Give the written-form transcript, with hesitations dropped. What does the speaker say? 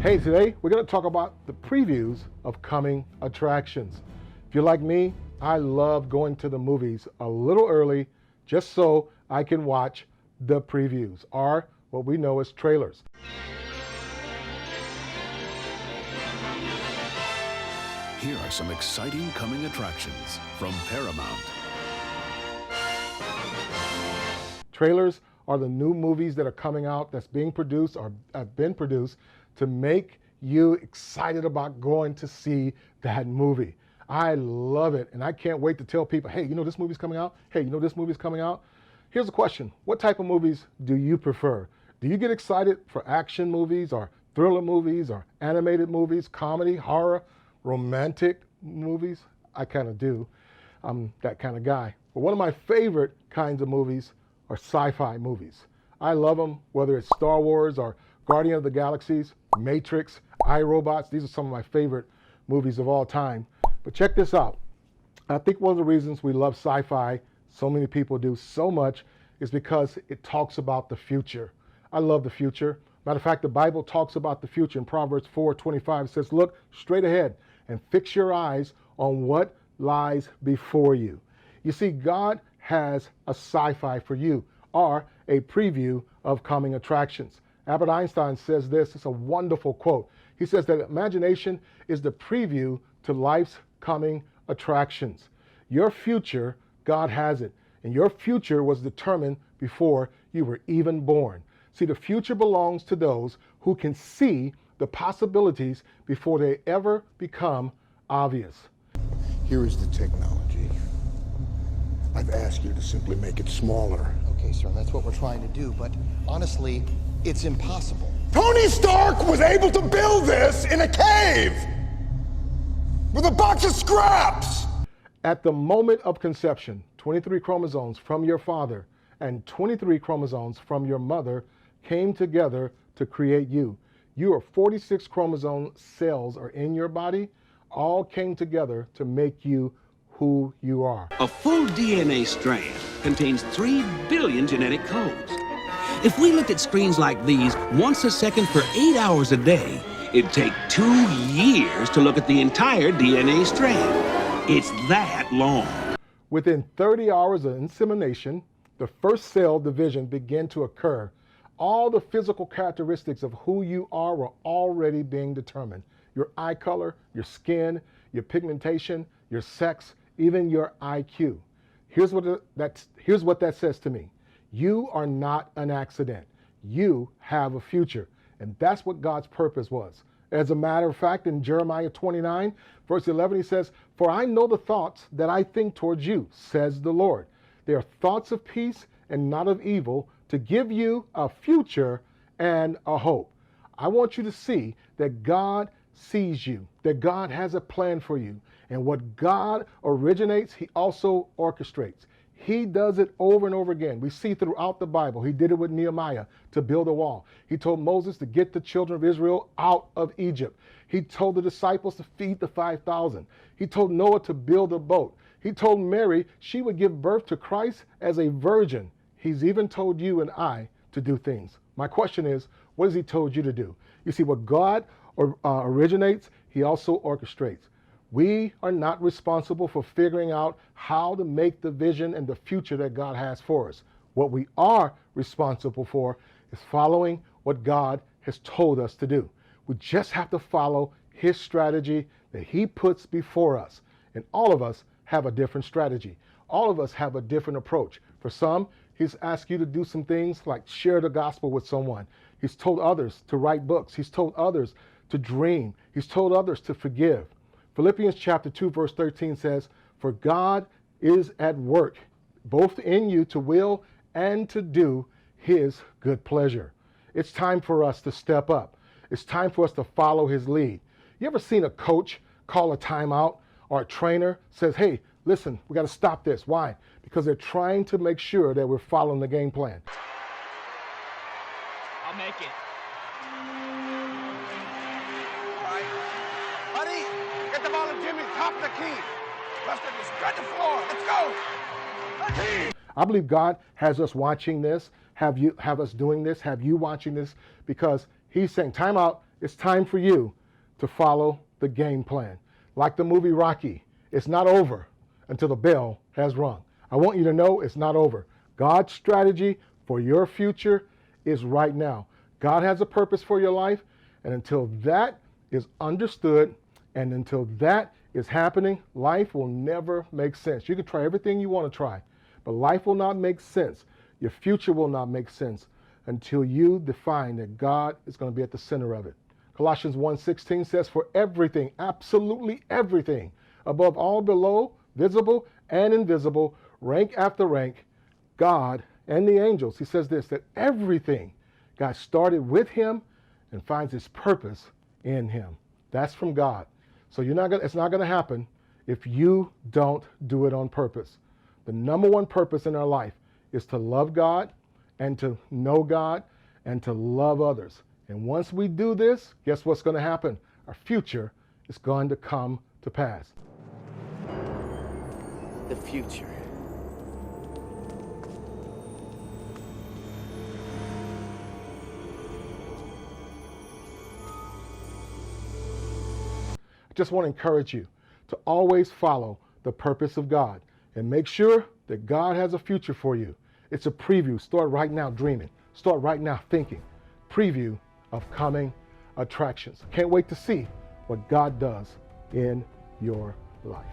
Hey, today we're going to talk about the previews of coming attractions. If you're like me, I love going to the movies a little early just so I can watch the previews, or what we know as trailers. Here are some exciting coming attractions from Paramount. Trailers are the new movies that are coming out that's being produced or have been produced to make you excited about going to see that movie. I love it, and I can't wait to tell people, hey, you know this movie's coming out? Hey, you know this movie's coming out? Here's a question. What type of movies do you prefer? Do you get excited for action movies or thriller movies or animated movies, comedy, horror, romantic movies? I kind of do. I'm that kind of guy. But one of my favorite kinds of movies are sci-fi movies. I love them, whether it's Star Wars or Guardian of the Galaxies, Matrix, iRobots. These are some of my favorite movies of all time. But check this out. I think one of the reasons we love sci-fi, so many people do so much, is because it talks about the future. I love the future. Matter of fact, the Bible talks about the future in Proverbs 4:25. It says, look straight ahead and fix your eyes on what lies before you. You see, God has a sci-fi for you, or a preview of coming attractions. Albert Einstein says this, it's a wonderful quote. He says that imagination is the preview to life's coming attractions. Your future, God has it, and your future was determined before you were even born. See, the future belongs to those who can see the possibilities before they ever become obvious. Here is the technology. I've asked you to simply make it smaller. Okay, sir, that's what we're trying to do, but honestly, it's impossible. Tony Stark was able to build this in a cave with a box of scraps. At the moment of conception, 23 chromosomes from your father and 23 chromosomes from your mother came together to create you. Your 46 chromosome cells are in your body, all came together to make you who you are. A full DNA strand contains 3 billion genetic codes. If we looked at screens like these once a second for 8 hours a day, it'd take 2 years to look at the entire DNA strand. It's that long. Within 30 hours of insemination, the first cell division began to occur. All the physical characteristics of who you are were already being determined. Your eye color, your skin, your pigmentation, your sex, even your IQ. Here's what that says to me. You are not an accident. You have a future. And that's what God's purpose was. As a matter of fact, in Jeremiah 29, verse 11, he says, for I know the thoughts that I think towards you, says the Lord. They are thoughts of peace and not of evil, to give you a future and a hope. I want you to see that God sees you, that God has a plan for you. And what God originates, he also orchestrates. He does it over and over again. We see throughout the Bible. He did it with Nehemiah to build a wall. He told Moses to get the children of Israel out of Egypt. He told the disciples to feed the 5,000. He told Noah to build a boat. He told Mary she would give birth to Christ as a virgin. He's even told you and I to do things. My question is, what has he told you to do? You see, what God originates, he also orchestrates. We are not responsible for figuring out how to make the vision and the future that God has for us. What we are responsible for is following what God has told us to do. We just have to follow his strategy that he puts before us. And all of us have a different strategy. All of us have a different approach. For some, he's asked you to do some things like share the gospel with someone. He's told others to write books. He's told others to dream. He's told others to forgive. Philippians chapter 2, verse 13 says, for God is at work, both in you to will and to do his good pleasure. It's time for us to step up. It's time for us to follow his lead. You ever seen a coach call a timeout, or a trainer says, hey, listen, we got to stop this. Why? Because they're trying to make sure that we're following the game plan. I'll make it. Buddy, get the ball to Jimmy, top the key. Buster, just spread the floor. Let's go. I believe God has us watching this, have us doing this, have you watching this, because he's saying, time out, It's time for you to follow the game plan. Like the movie Rocky, it's not over until the bell has rung. I want you to know it's not over. God's strategy for your future is right now. God has a purpose for your life, and until that is understood and until that is happening, life will never make sense. You can try everything you want to try, but life will not make sense. Your future will not make sense until you define that God is going to be at the center of it. Colossians 1:16 says, for everything, absolutely everything, above all, below, visible and invisible, rank after rank, God and the angels, he says this, that everything got started with him and finds its purpose in him. That's from God. So it's not going to happen if you don't do it on purpose. The number one purpose in our life is to love God and to know God and to love others. And once we do this, guess what's going to happen? Our future is going to come to pass. The future. I just want to encourage you to always follow the purpose of God and make sure that God has a future for you. It's a preview. Start right now dreaming. Start right now thinking. Preview of coming attractions. Can't wait to see what God does in your life.